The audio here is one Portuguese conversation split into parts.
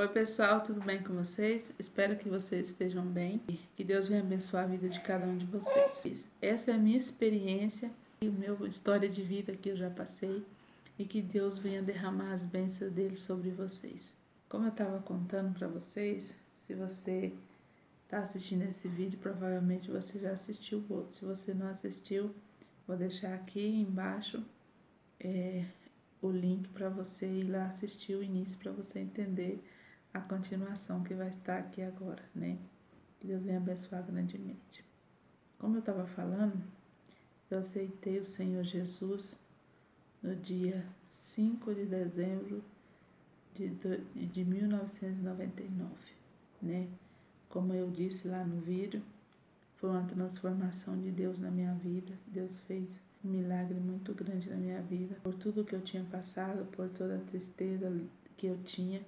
Oi pessoal, tudo bem com vocês? Espero que vocês estejam bem e que Deus venha abençoar a vida de cada um de vocês. Essa é a minha experiência e a minha história de vida que eu já passei e que Deus venha derramar as bênçãos dele sobre vocês. Como eu estava contando para vocês, se você está assistindo esse vídeo, provavelmente você já assistiu o outro. Se você não assistiu, vou deixar aqui embaixo o link para você ir lá assistir o início para você entender a continuação que vai estar aqui agora, né? Que Deus venha abençoar grandemente. Como eu estava falando, eu aceitei o Senhor Jesus no dia 5 de dezembro de 1999, né? Como eu disse lá no vídeo, foi uma transformação de Deus na minha vida. Deus fez um milagre muito grande na minha vida, por tudo que eu tinha passado, por toda a tristeza que eu tinha,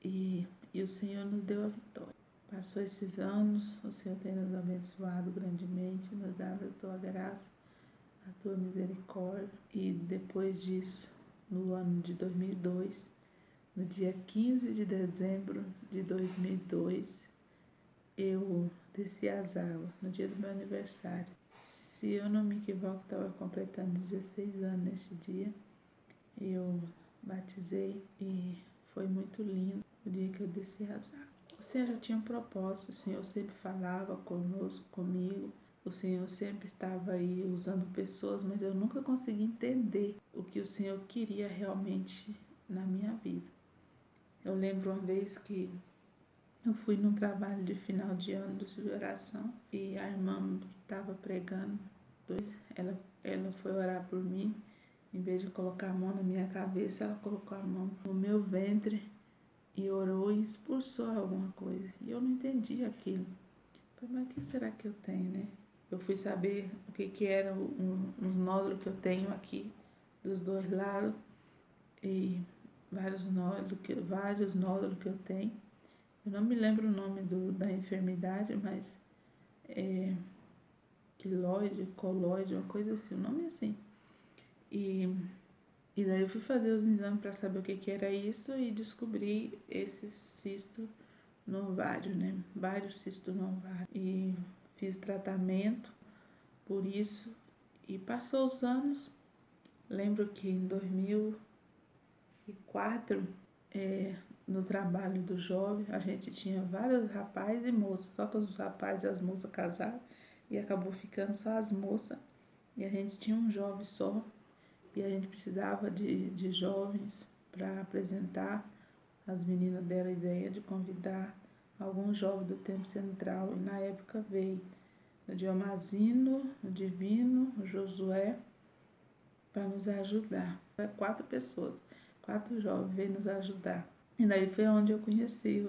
e o Senhor nos deu a vitória. Passou esses anos, o Senhor tem nos abençoado grandemente, nos dado a tua graça, a tua misericórdia. E depois disso, no ano de 2002, no dia 15 de dezembro de 2002, eu desci as águas, no dia do meu aniversário. Se eu não me equivoco, estava completando 16 anos nesse dia. Eu batizei e foi muito lindo o dia que eu desci as águas. O Senhor já tinha um propósito, o Senhor sempre falava conosco, comigo. O Senhor sempre estava aí usando pessoas, mas eu nunca consegui entender o que o Senhor queria realmente na minha vida. Eu lembro uma vez que eu fui num trabalho de final de ano de oração e a irmã que estava pregando, ela foi orar por mim. Em vez de colocar a mão na minha cabeça, ela colocou a mão no meu ventre e orou e expulsou alguma coisa. E eu não entendi aquilo. Falei, mas o que será que eu tenho, né? Eu fui saber o que era uns nódulos que eu tenho aqui, dos dois lados, e vários nódulos que eu tenho. Eu não me lembro o nome da enfermidade, mas é quiloide, coloide, uma coisa assim, o nome é assim. E daí eu fui fazer os exames para saber o que era isso e descobri esse cisto no ovário, né? Vários cistos no ovário. E fiz tratamento por isso e passou os anos. Lembro que em 2004, no trabalho do jovem, a gente tinha vários rapazes e moças, só que os rapazes e as moças casaram e acabou ficando só as moças. E a gente tinha um jovem só. E a gente precisava de jovens para apresentar. As meninas deram a ideia de convidar alguns jovens do Tempo Central. E na época veio o Diomazino, o Divino, o Josué, para nos ajudar. 4 pessoas, 4 jovens veio nos ajudar. E daí foi onde eu conheci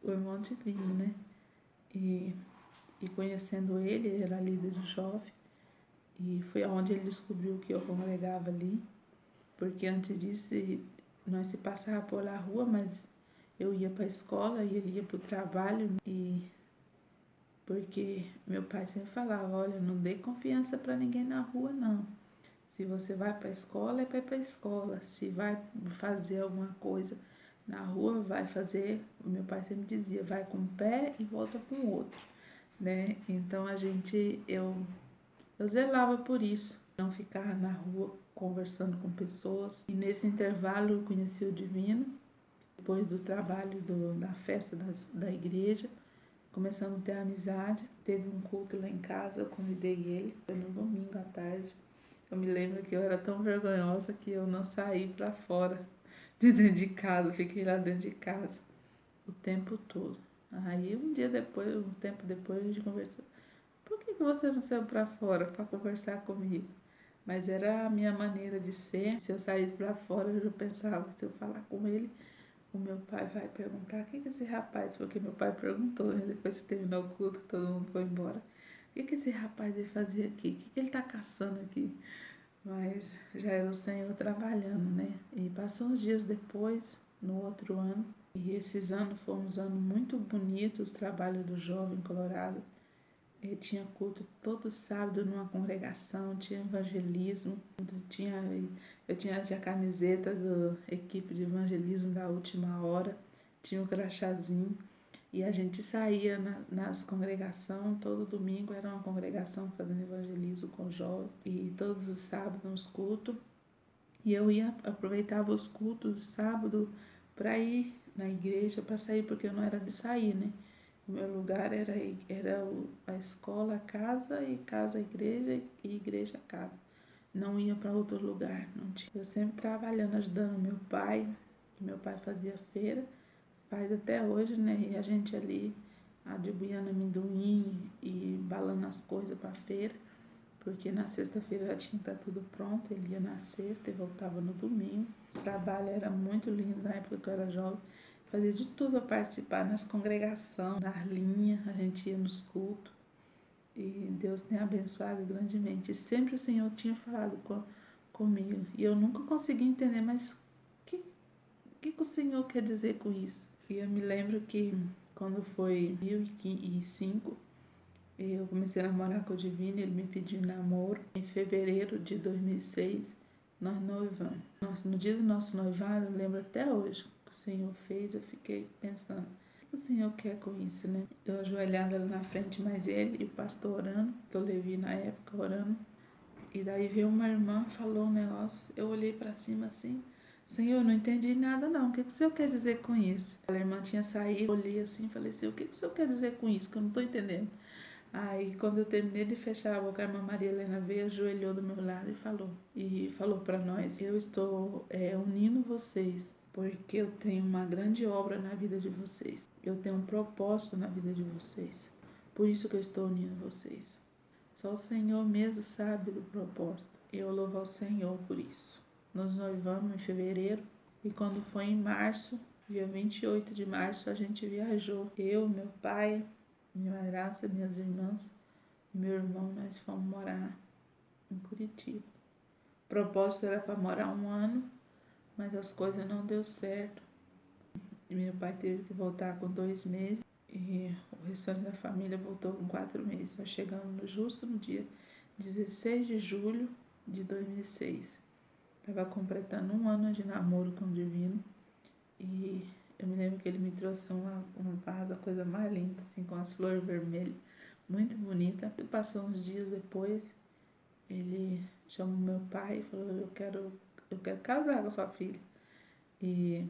o irmão Divino, né? E conhecendo ele era líder de jovem. E foi onde ele descobriu que eu congregava ali, porque antes disso nós se passava por lá rua, mas eu ia para a escola e ele ia para o trabalho, e porque meu pai sempre falava, olha, não dê confiança para ninguém na rua não. Se você vai para a escola, é para ir para a escola. Se vai fazer alguma coisa na rua, vai fazer, o meu pai sempre dizia, vai com um pé e volta com o outro, né? Então eu zelava por isso, não ficar na rua conversando com pessoas. E nesse intervalo eu conheci o Divino, depois do trabalho da festa da igreja, começamos a ter amizade. Teve um culto lá em casa, eu convidei ele, foi no domingo à tarde. Eu me lembro que eu era tão vergonhosa que eu não saí para fora de dentro de casa, fiquei lá dentro de casa o tempo todo. Aí um tempo depois a gente conversou. Por que você não saiu para fora para conversar comigo? Mas era a minha maneira de ser. Se eu saísse para fora, eu pensava, se eu falar com ele, o meu pai vai perguntar, o que é esse rapaz? Porque meu pai perguntou, né? Depois que terminou o culto, todo mundo foi embora. O que esse rapaz veio fazer aqui? O que ele está caçando aqui? Mas já era o Senhor trabalhando, né? E passou uns dias depois, no outro ano, e esses anos foram uns anos muito bonitos, o trabalho do jovem Colorado. Eu tinha culto todo sábado numa congregação, tinha evangelismo, eu tinha a camiseta da equipe de evangelismo da última hora, tinha um crachazinho. E a gente saía nas congregações, todo domingo era uma congregação fazendo evangelismo com jovens, e todos os sábados nos cultos. E eu aproveitava os cultos de sábado para ir na igreja, para sair, porque eu não era de sair, né? O meu lugar era a escola, a casa, e casa, a igreja, e igreja, a casa. Não ia para outro lugar, não tinha. Eu sempre trabalhando, ajudando meu pai, que meu pai fazia feira, faz até hoje, né? E a gente ali adivinhando amendoim e balando as coisas para feira, porque na sexta-feira já tinha que estar tudo pronto, ele ia na sexta e voltava no domingo. O trabalho era muito lindo na época que eu era jovem, fazia de tudo para participar nas congregações, nas linhas, a gente ia nos cultos. E Deus tem abençoado grandemente. E sempre o Senhor tinha falado comigo. E eu nunca consegui entender, mas o que o Senhor quer dizer com isso? E eu me lembro que quando foi 2005, eu comecei a namorar com o Divino, ele me pediu namoro. Em fevereiro de 2006, nós noivamos. No dia do nosso noivado, eu lembro até hoje o que o Senhor fez, eu fiquei pensando, o que o Senhor quer com isso, né? Eu ajoelhada ali na frente, mas ele e o pastor orando, eu Levi na época orando. E daí veio uma irmã, falou um negócio, eu olhei para cima assim, Senhor, eu não entendi nada não, o que o Senhor quer dizer com isso? A irmã tinha saído, eu olhei assim, falei assim, o que o Senhor quer dizer com isso, que eu não estou entendendo? Aí, quando eu terminei de fechar a boca, a irmã Maria Helena veio, ajoelhou do meu lado e falou para nós, eu estou unindo vocês, porque eu tenho uma grande obra na vida de vocês, eu tenho um propósito na vida de vocês, por isso que eu estou unindo vocês. Só o Senhor mesmo sabe do propósito. E eu louvo ao Senhor por isso. Nos noivamos em fevereiro e quando foi em março, dia 28 de março, a gente viajou. Eu, meu pai, minha madrasta, minhas irmãs e meu irmão, nós fomos morar em Curitiba. O propósito era para morar 1 ano, mas as coisas não deu certo. E meu pai teve que voltar com 2 meses e o restante da família voltou com 4 meses. Nós chegamos justo no dia 16 de julho de 2006. Estava completando 1 ano de namoro com o Divino. E eu me lembro que ele me trouxe uma vaso, a coisa mais linda, assim, com as flores vermelhas, muito bonita. E passou uns dias depois, ele chamou meu pai e falou, eu quero casar com a sua filha. E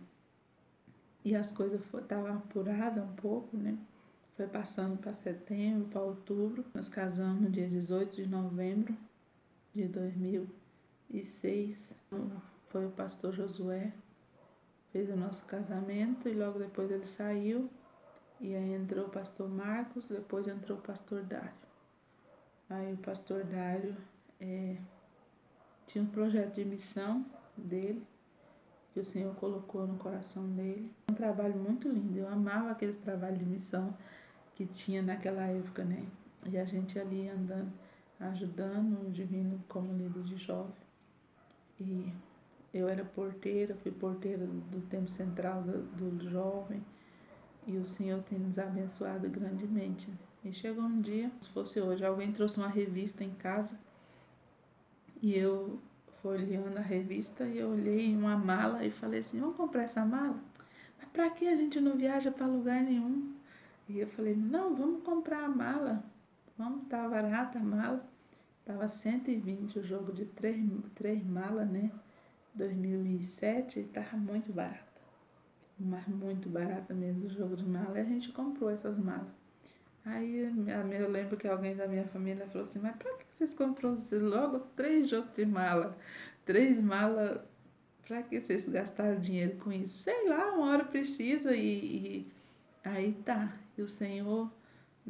as coisas estavam apuradas um pouco, né? Foi passando para setembro, para outubro. Nós casamos no dia 18 de novembro de 2006. Foi o pastor Josué, fez o nosso casamento e logo depois ele saiu. E aí entrou o pastor Marcos, depois entrou o pastor Dário. Aí o pastor Dário tinha um projeto de missão dele, que o Senhor colocou no coração dele. Um trabalho muito lindo, eu amava aqueles trabalhos de missão que tinha naquela época, né? E a gente ali andando, ajudando o Divino como líder de jovem. E eu era porteira, fui porteira do tempo central do jovem. E o Senhor tem nos abençoado grandemente. E chegou um dia, se fosse hoje, alguém trouxe uma revista em casa e eu folheando a revista e eu olhei uma mala e falei assim, vamos comprar essa mala? Mas pra que a gente não viaja para lugar nenhum? E eu falei, não, vamos comprar a mala. Vamos, tá barata a mala. Tava 120 o jogo de três malas, né? 2007, e tava muito barata. Mas muito barata mesmo o jogo de mala. E a gente comprou essas malas. Aí eu lembro que alguém da minha família falou assim, mas pra que vocês comprou logo 3 jogos de mala? 3 malas, pra que vocês gastaram dinheiro com isso? Sei lá, uma hora precisa e aí tá. E o Senhor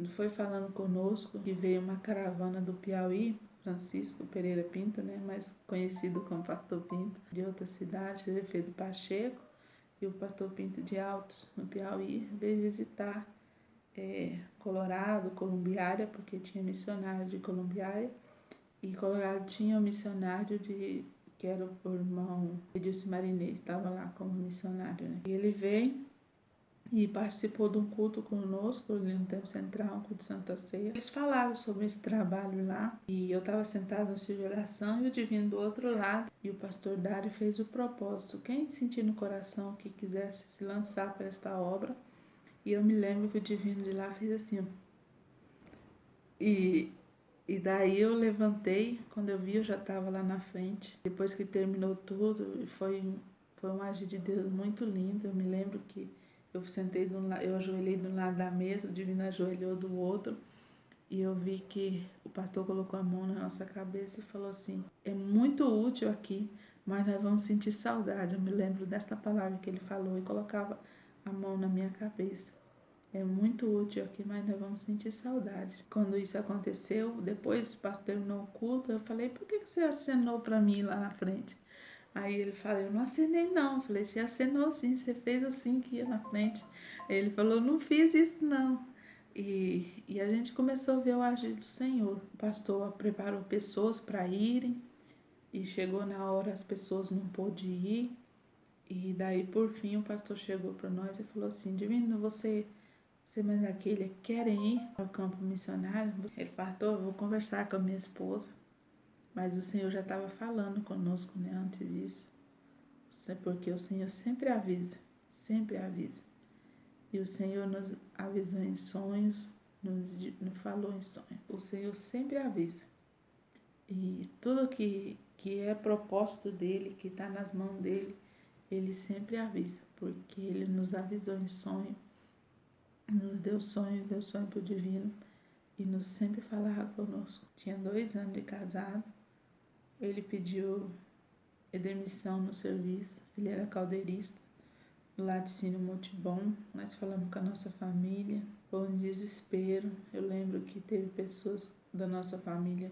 foi falando conosco que veio uma caravana do Piauí, Francisco Pereira Pinto, né, mais conhecido como Pastor Pinto, de outra cidade, Efeito Pacheco, e o Pastor Pinto de Altos, no Piauí, veio visitar Colorado, Columbiária, porque tinha missionário de Columbiária, e Colorado tinha um missionário que era o irmão Edilson Marinês, estava lá como missionário, né? E ele veio e participou de um culto conosco ali no Templo Central, um culto de Santa Ceia. Eles falavam sobre esse trabalho lá e eu estava sentada no círculo de oração e o divino do outro lado, e o pastor Dário fez o propósito: quem sentir no coração que quisesse se lançar para esta obra. E eu me lembro que o divino de lá fez assim, ó. E daí eu levantei, quando eu vi eu já estava lá na frente. Depois que terminou tudo, foi um agir de Deus muito lindo. Eu me lembro que eu sentei eu ajoelhei do lado da mesa, o divino ajoelhou do outro. E eu vi que o pastor colocou a mão na nossa cabeça e falou assim: é muito útil aqui, mas nós vamos sentir saudade. Eu me lembro dessa palavra que ele falou e colocava a mão na minha cabeça. É muito útil aqui, mas nós vamos sentir saudade. Quando isso aconteceu, depois o pastor terminou o culto, eu falei: por que você acenou para mim lá na frente? Aí ele falou: eu não acenei não. Eu falei: você acenou sim, você fez assim que ia na frente. Aí ele falou: não fiz isso não. E a gente começou a ver o agir do Senhor. O pastor preparou pessoas para irem e chegou na hora, as pessoas não pôde ir. E daí, por fim, o pastor chegou para nós e falou assim: divino, você mais aquele querem ir ao campo missionário? Ele falou: eu vou conversar com a minha esposa. Mas o Senhor já estava falando conosco, né, antes disso. Porque o Senhor sempre avisa, sempre avisa. E o Senhor nos avisou em sonhos, nos falou em sonhos. O Senhor sempre avisa. E tudo que é propósito dele, que está nas mãos dele, ele sempre avisa. Porque ele nos avisou em sonho, nos deu sonho para o divino. E nos sempre falava conosco. Tinha 2 anos de casado. Ele pediu demissão no serviço. Ele era caldeirista do Laticínio Multibom. Nós falamos com a nossa família. Foi um desespero. Eu lembro que teve pessoas da nossa família,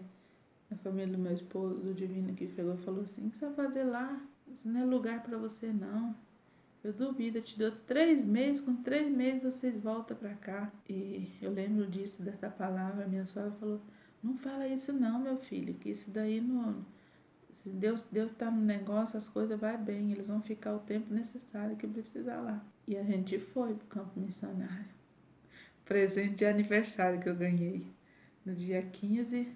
a família do meu esposo, do divino, que chegou e falou assim: o que você vai fazer lá? Isso não é lugar para você não. Eu duvido, eu te dou 3 meses, com 3 meses vocês voltam para cá. E eu lembro disso, dessa palavra. Minha sogra falou: não fala isso não, meu filho, que isso daí não... Se Deus tá no negócio, as coisas vai bem, eles vão ficar o tempo necessário que precisar lá. E a gente foi pro campo missionário. Presente de aniversário que eu ganhei, no dia 15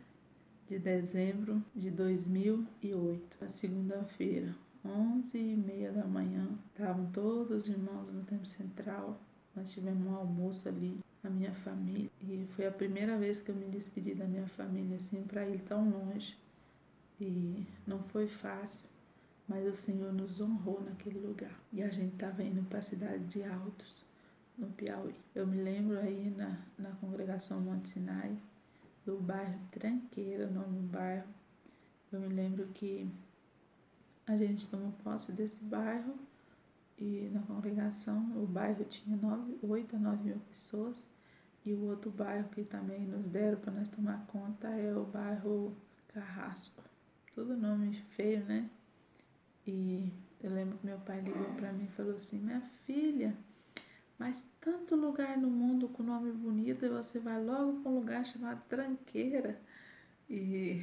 de dezembro de 2008, na segunda-feira. 11h30 da manhã, estavam todos os irmãos no Templo Central. Nós tivemos um almoço ali, a minha família, e foi a primeira vez que eu me despedi da minha família assim, para ir tão longe. E não foi fácil, mas o Senhor nos honrou naquele lugar. E a gente estava indo para a cidade de Altos, no Piauí. Eu me lembro aí na congregação Monte Sinai, do bairro Tranqueira, o nome do bairro. Eu me lembro que a gente tomou posse desse bairro e na congregação o bairro tinha 8 a 9 mil pessoas. E o outro bairro que também nos deram para nós tomar conta é o bairro Carrasco. Tudo nome feio, né? E eu lembro que meu pai ligou para mim e falou assim: minha filha, mas tanto lugar no mundo com nome bonito e você vai logo para um lugar chamado Tranqueira. E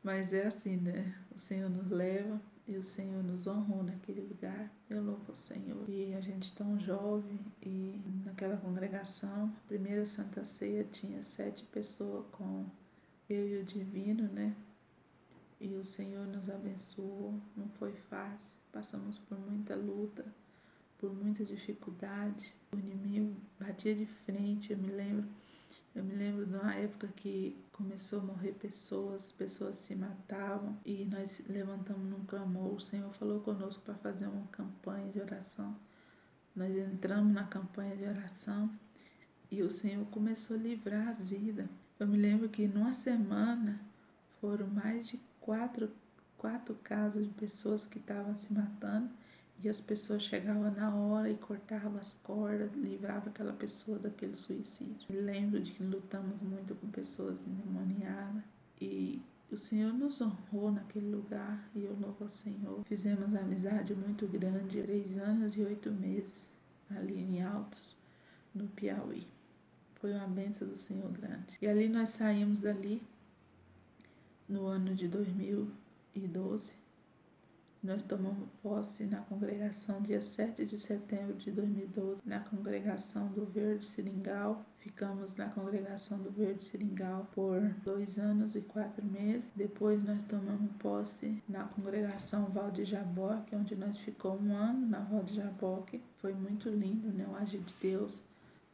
mas é assim, né? O Senhor nos leva e o Senhor nos honrou naquele lugar. Eu louvo o Senhor. E a gente tão jovem e naquela congregação, a primeira Santa Ceia tinha 7 pessoas com eu e o Divino, né? E o Senhor nos abençoou. Não foi fácil. Passamos por muita luta, por muita dificuldade. O inimigo batia de frente. Eu me lembro de uma época que começou a morrer pessoas se matavam e nós levantamos num clamor. O Senhor falou conosco para fazer uma campanha de oração. Nós entramos na campanha de oração e o Senhor começou a livrar as vidas. Eu me lembro que numa semana foram mais de quatro casos de pessoas que estavam se matando e as pessoas chegavam na hora e cortavam as cordas, livravam aquela pessoa daquele suicídio. Me lembro de que lutamos muito com pessoas endemoniadas e o Senhor nos honrou naquele lugar e eu louvo ao Senhor. Fizemos amizade muito grande, 3 anos e 8 meses ali em Altos, no Piauí. Foi uma bênção do Senhor grande. E ali nós saímos dali no ano de 2012, Nós tomamos posse na congregação dia 7 de setembro de 2012, na congregação do Verde Seringal. Ficamos na congregação do Verde Seringal por 2 anos e 4 meses. Depois nós tomamos posse na congregação Val de Jaboque, onde nós ficamos 1 ano na Val de Jaboque. Foi muito lindo, né? O agir de Deus,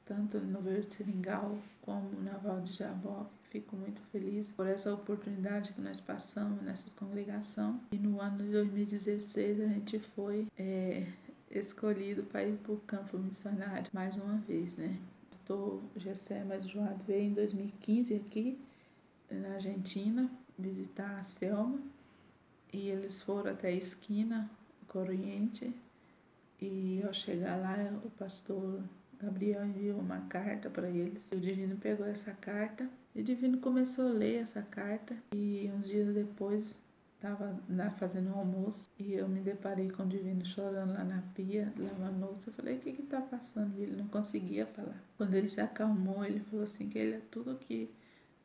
tanto no Verde Seringal como na Val de Jaboque. Fico muito feliz por essa oportunidade que nós passamos nessa congregação. E no ano de 2016 a gente foi escolhido para ir para o campo missionário mais uma vez, né? O Gessé mais Joado veio em 2015 aqui na Argentina visitar a Selma e eles foram até a esquina Corriente e ao chegar lá o pastor Gabriel enviou uma carta para eles. O Divino pegou essa carta e o Divino começou a ler essa carta e uns dias depois estava lá fazendo almoço e eu me deparei com o Divino chorando lá na pia, lavando louça. Eu falei, o que está passando? E ele não conseguia falar. Quando ele se acalmou, ele falou assim que ele é tudo que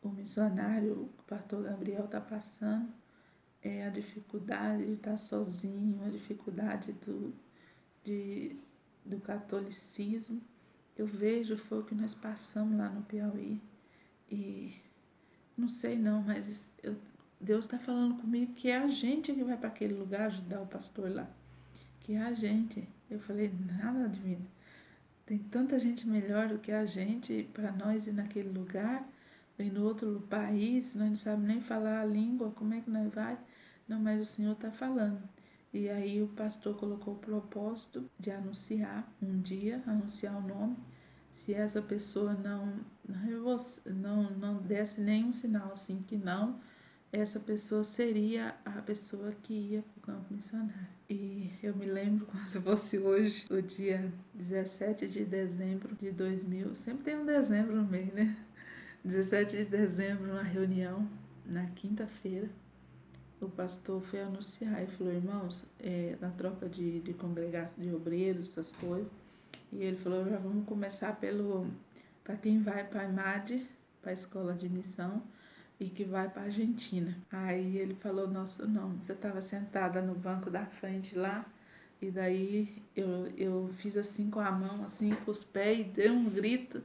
o missionário, o pastor Gabriel está passando, é a dificuldade de estar sozinho, a dificuldade do catolicismo. Eu vejo, foi o que nós passamos lá no Piauí e não sei não, mas Deus está falando comigo que é a gente que vai para aquele lugar ajudar o pastor lá, que é a gente. Eu falei, nada, Divino, tem tanta gente melhor do que a gente para nós ir naquele lugar, ir no outro país, nós não sabemos nem falar a língua, como é que nós vai? Não, mas o Senhor está falando. E aí o pastor colocou o propósito de anunciar um dia, anunciar o nome. Se essa pessoa não desse nenhum sinal assim que não, essa pessoa seria a pessoa que ia para o campo missionário. E eu me lembro como se fosse hoje, o dia 17 de dezembro de 2000. Sempre tem um dezembro no meio, né? 17 de dezembro, uma reunião, na quinta-feira, o pastor foi anunciar e falou, irmãos, na troca de congregação de obreiros, essas coisas, e ele falou, já vamos começar para quem vai para a IMAD, para a escola de missão, e que vai para a Argentina. Aí ele falou nosso nome. Eu estava sentada no banco da frente lá, e daí eu fiz assim com a mão, assim com os pés, e dei um grito,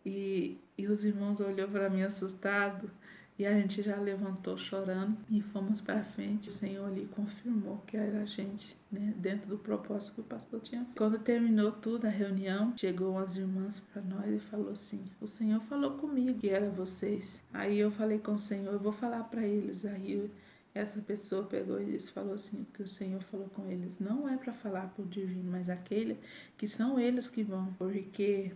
e os irmãos olhou para mim assustado. E a gente já levantou chorando e fomos para frente. O Senhor ali confirmou que era a gente, né? Dentro do propósito que o pastor tinha feito. Quando terminou tudo a reunião, chegou umas irmãs para nós e falou assim, o Senhor falou comigo que era vocês. Aí eu falei com o Senhor, eu vou falar para eles. Aí essa pessoa pegou e falou assim, que o Senhor falou com eles. Não é para falar para o divino, mas aquele que são eles que vão. Porque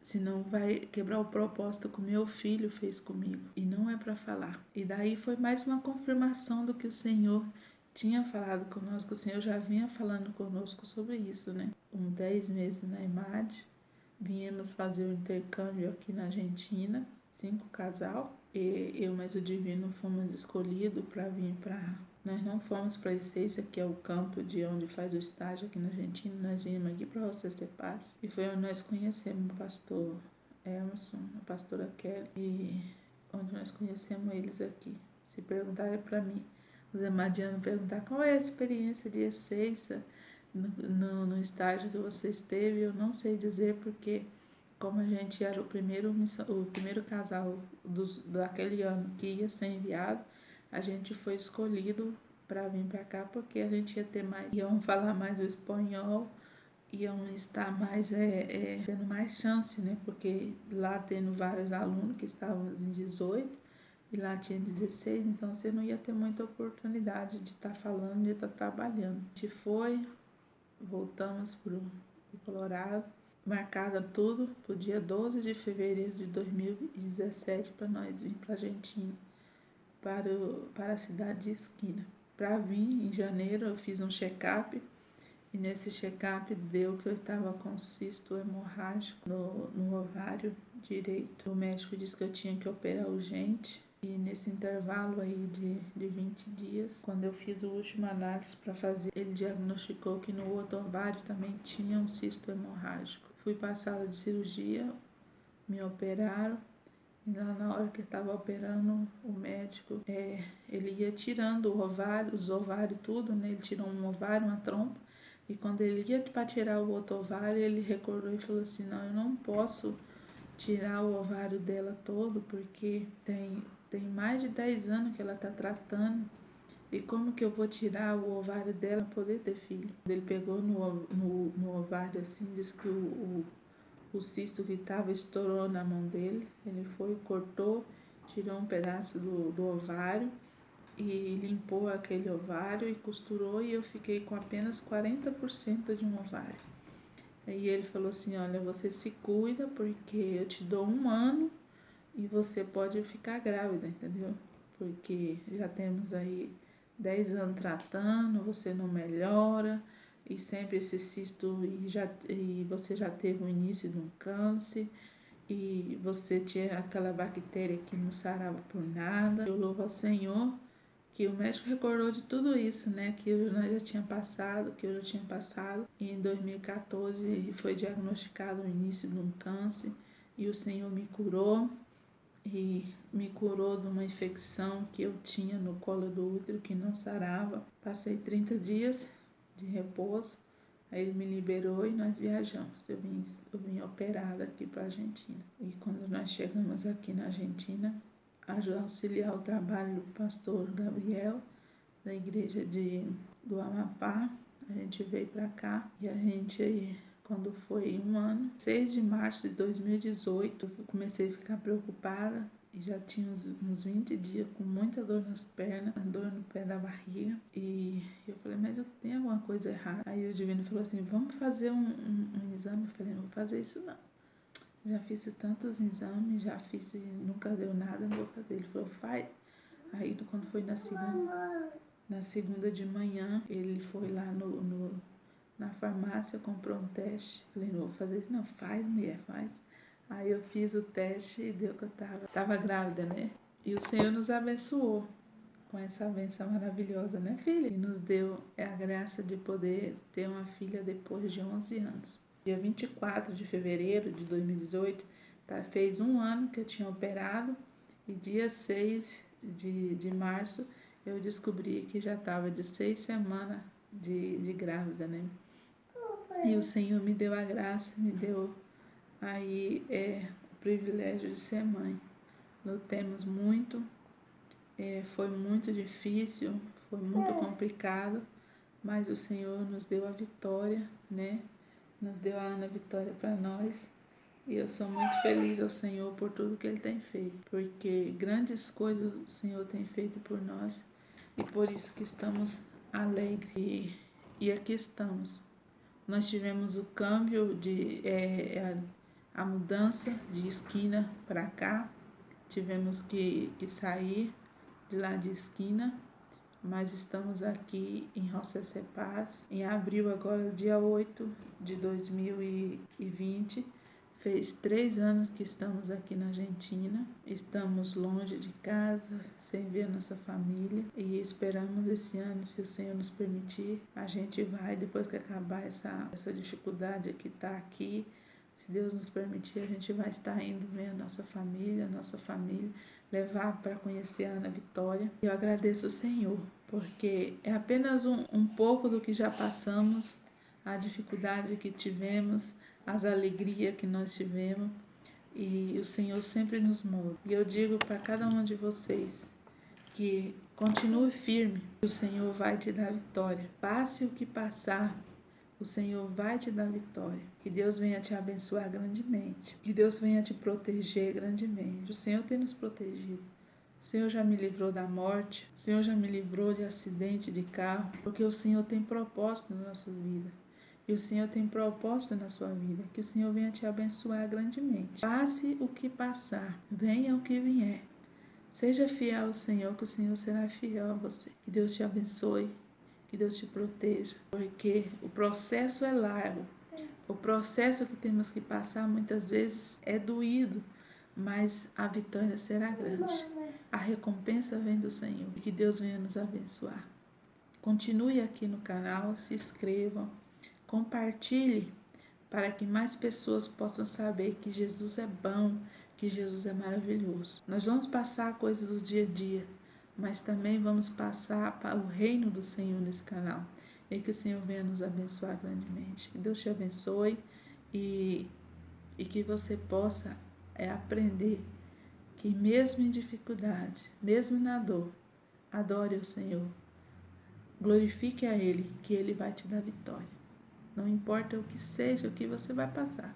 senão vai quebrar o propósito que o meu filho fez comigo. E não é para falar. E daí foi mais uma confirmação do que o Senhor tinha falado conosco. O Senhor já vinha falando conosco sobre isso, né? 10 meses na IMAD. Viemos fazer o intercâmbio aqui na Argentina. 5 casal. E eu mais o Divino fomos escolhidos para vir para... Nós não fomos para a Essência, que é o campo de onde faz o estágio aqui na Argentina. Nós viemos aqui para você ser paz. E foi onde nós conhecemos o pastor Emerson, a pastora Kelly, e onde nós conhecemos eles aqui. Se perguntarem para mim, os emadianos perguntar qual é a experiência de Essência no estágio que você esteve, eu não sei dizer, porque como a gente era o primeiro casal daquele ano que ia ser enviado, a gente foi escolhido para vir para cá porque a gente ia ter mais, iam falar mais o espanhol, iam estar mais, tendo mais chance, né? Porque lá tendo vários alunos que estavam em 18 e lá tinha 16, então você não ia ter muita oportunidade de estar falando, de estar trabalhando. A gente foi, voltamos para o Colorado, marcada tudo para o dia 12 de fevereiro de 2017 para nós vir para a Argentina, para a cidade de Esquina. Para vir em janeiro eu fiz um check-up e nesse check-up deu que eu estava com cisto hemorrágico no ovário direito. O médico disse que eu tinha que operar urgente. E nesse intervalo aí de 20 dias, quando eu fiz o último análise para fazer, ele diagnosticou que no outro ovário também tinha um cisto hemorrágico. Fui para a sala de cirurgia, me operaram E lá na hora que estava operando, o médico, ele ia tirando o ovário, os ovários tudo, né? Ele tirou um ovário, uma trompa. E quando ele ia para tirar o outro ovário, ele recordou e falou assim, não, eu não posso tirar o ovário dela todo, porque tem mais de 10 anos que ela está tratando. E como que eu vou tirar o ovário dela para poder ter filho? Ele pegou no ovário assim, disse que o cisto que estava estourou na mão dele. Ele foi, cortou, tirou um pedaço do ovário e limpou aquele ovário e costurou, e eu fiquei com apenas 40% de um ovário. Aí ele falou assim, olha, você se cuida porque eu te dou 1 ano e você pode ficar grávida, entendeu? Porque já temos aí 10 anos tratando, você não melhora, e sempre esse cisto, e você já teve o início de um câncer, e você tinha aquela bactéria que não sarava por nada. Eu louvo ao Senhor que o médico recordou de tudo isso, né? Que eu já tinha passado, E em 2014 foi diagnosticado o início de um câncer, e o Senhor me curou. E me curou de uma infecção que eu tinha no colo do útero que não sarava. Passei 30 dias de repouso, aí ele me liberou e nós viajamos. Eu vim operada aqui para a Argentina. E quando nós chegamos aqui na Argentina, auxiliar o trabalho do pastor Gabriel, da igreja do Amapá, a gente veio para cá e a gente, quando foi 1 ano, 6 de março de 2018, eu comecei a ficar preocupada e já tinha uns 20 dias com muita dor nas pernas, dor no pé da barriga, e eu falei, mas eu tenho alguma coisa errada. Aí o divino falou assim, vamos fazer um exame. Eu falei, não vou fazer isso não. Já fiz tantos exames, já fiz e nunca deu nada, não vou fazer. Ele falou, faz. Aí quando foi na segunda de manhã, ele foi lá na farmácia, comprou um teste. Falei, não vou fazer isso não, faz mulher, faz. Aí eu fiz o teste e deu que eu tava grávida, né? E o Senhor nos abençoou com essa bênção maravilhosa, né, filha? E nos deu a graça de poder ter uma filha depois de 11 anos. Dia 24 de fevereiro de 2018, fez 1 ano que eu tinha operado, e dia 6 de março eu descobri que já estava de 6 semanas de grávida, né? E o Senhor me deu a graça, me deu aí o privilégio de ser mãe. Lutemos muito, foi muito difícil, foi muito complicado, mas o Senhor nos deu a vitória, né? Nos deu a Ana Vitória para nós. E eu sou muito feliz ao Senhor por tudo que Ele tem feito, porque grandes coisas o Senhor tem feito por nós, e por isso que estamos alegres. E aqui estamos. Nós tivemos o câmbio, a mudança de esquina para cá, tivemos que sair de lá de esquina, mas estamos aqui em Roça-Cepaz. Em abril, agora, dia 8 de 2020, fez 3 anos que estamos aqui na Argentina. Estamos longe de casa, sem ver a nossa família, e esperamos esse ano, se o Senhor nos permitir, a gente vai, depois que acabar essa dificuldade que está aqui, se Deus nos permitir, a gente vai estar indo ver a nossa família, levar para conhecer a Ana Vitória. Eu agradeço ao Senhor, porque é apenas um pouco do que já passamos, a dificuldade que tivemos, as alegrias que nós tivemos, e o Senhor sempre nos molda. E eu digo para cada um de vocês que continue firme, que o Senhor vai te dar vitória. Passe o que passar, o Senhor vai te dar vitória. Que Deus venha te abençoar grandemente. Que Deus venha te proteger grandemente. O Senhor tem nos protegido. O Senhor já me livrou da morte. O Senhor já me livrou de acidente de carro. Porque o Senhor tem propósito na nossa vida. E o Senhor tem propósito na sua vida. Que o Senhor venha te abençoar grandemente. Passe o que passar. Venha o que vier. Seja fiel ao Senhor, que o Senhor será fiel a você. Que Deus te abençoe. Que Deus te proteja, porque o processo é largo, o processo que temos que passar muitas vezes é doído, mas a vitória será grande, a recompensa vem do Senhor, e que Deus venha nos abençoar. Continue aqui no canal, se inscrevam, compartilhe, para que mais pessoas possam saber que Jesus é bom, que Jesus é maravilhoso. Nós vamos passar coisas do dia a dia, mas também vamos passar para o reino do Senhor nesse canal. E que o Senhor venha nos abençoar grandemente. Que Deus te abençoe e que você possa aprender que mesmo em dificuldade, mesmo na dor, adore o Senhor. Glorifique a Ele, que Ele vai te dar vitória. Não importa o que seja, o que você vai passar.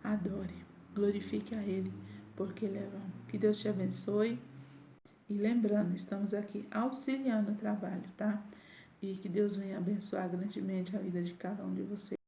Adore, glorifique a Ele, porque Ele é bom. Que Deus te abençoe. E lembrando, estamos aqui auxiliando o trabalho, tá? E que Deus venha abençoar grandemente a vida de cada um de vocês.